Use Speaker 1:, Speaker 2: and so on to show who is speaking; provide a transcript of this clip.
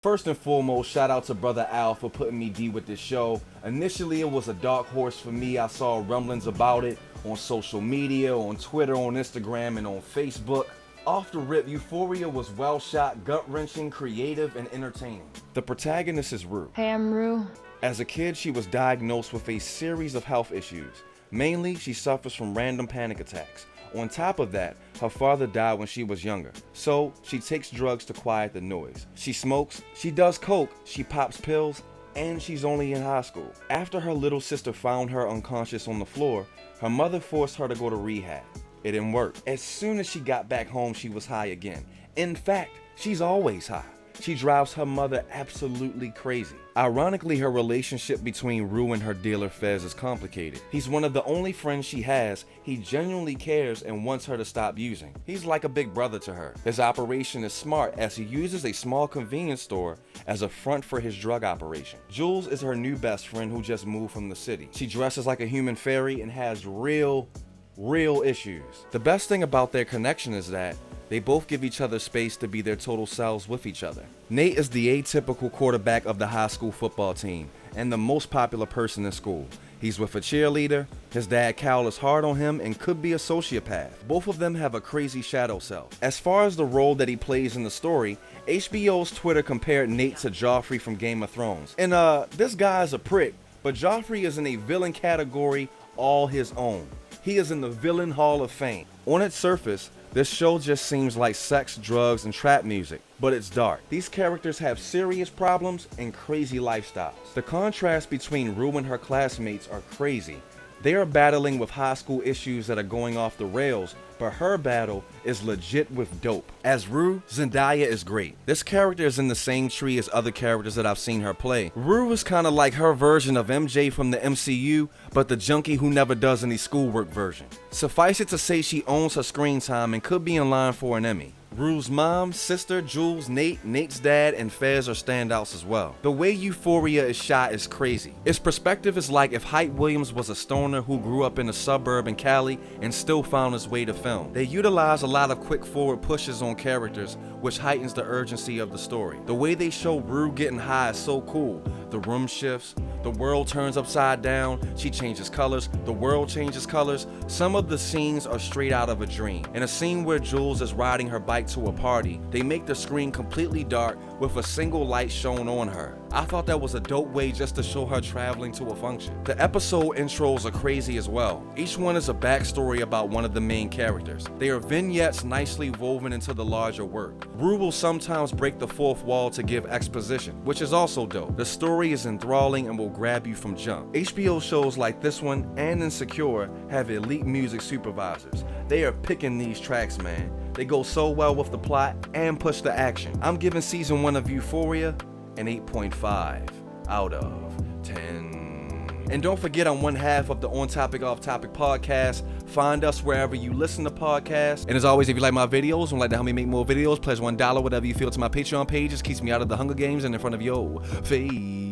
Speaker 1: First and foremost, shout out to brother Al for putting me D with this show. Initially, it was a dark horse for me. I saw rumblings about it on social media, on Twitter, on Instagram, and on Facebook. Off the rip, Euphoria was well shot, gut-wrenching, creative, and entertaining. The protagonist is Rue.
Speaker 2: Hey, I'm Rue.
Speaker 1: As a kid, she was diagnosed with a series of health issues. Mainly, she suffers from random panic attacks. On top of that, her father died when she was younger, so she takes drugs to quiet the noise. She smokes, she does coke, she pops pills, and she's only in high school. After her little sister found her unconscious on the floor, her mother forced her to go to rehab. It didn't work. As soon as she got back home, she was high again. In fact, she's always high. She drives her mother absolutely crazy. Ironically, her relationship between Rue and her dealer Fez is complicated. He's one of the only friends she has. He genuinely cares and wants her to stop using. He's like a big brother to her. His operation is smart as he uses a small convenience store as a front for his drug operation. Jules is her new best friend who just moved from the city. She dresses like a human fairy and has real issues. The best thing about their connection is that they both give each other space to be their total selves with each other. Nate is the atypical quarterback of the high school football team and the most popular person in school. He's with a cheerleader, his dad Cal is hard on him and could be a sociopath. Both of them have a crazy shadow self. As far as the role that he plays in the story, HBO's Twitter compared Nate to Joffrey from Game of Thrones. And this guy is a prick, but Joffrey is in a villain category all his own. He is in the Villain Hall of Fame. On its surface, this show just seems like sex, drugs, and trap music, but it's dark. These characters have serious problems and crazy lifestyles. The contrast between Rue and her classmates are crazy. They are battling with high school issues that are going off the rails, but her battle is legit with dope. As Rue, Zendaya is great. This character is in the same tree as other characters that I've seen her play. Rue is kind of like her version of MJ from the MCU, but the junkie who never does any schoolwork version. Suffice it to say she owns her screen time and could be in line for an Emmy. Rue's mom, sister, Jules, Nate, Nate's dad, and Fez are standouts as well. The way Euphoria is shot is crazy. Its perspective is like if Hype Williams was a stoner who grew up in a suburb in Cali and still found his way to film. They utilize a lot of quick forward pushes on characters, which heightens the urgency of the story. The way they show Rue getting high is so cool. The room shifts, the world turns upside down, she changes colors, the world changes colors. Some of the scenes are straight out of a dream. In a scene where Jules is riding her bike to a party, they make the screen completely dark with a single light shown on her. I thought that was a dope way just to show her traveling to a function. The episode intros are crazy as well. Each one is a backstory about one of the main characters. They are vignettes nicely woven into the larger work. Rue will sometimes break the fourth wall to give exposition, which is also dope. The story is enthralling and will grab you from jump. HBO shows like this one and Insecure have elite music supervisors. They are picking these tracks, man. They go so well with the plot and push the action. I'm giving season 1 of Euphoria an 8.5 out of 10. And don't forget, I'm one half of the On Topic Off Topic podcast. Find us wherever you listen to podcasts. And as always, if you like my videos and would like to help me make more videos, pledge $1, whatever you feel, to my Patreon pages. Keeps me out of the Hunger Games and in front of your face.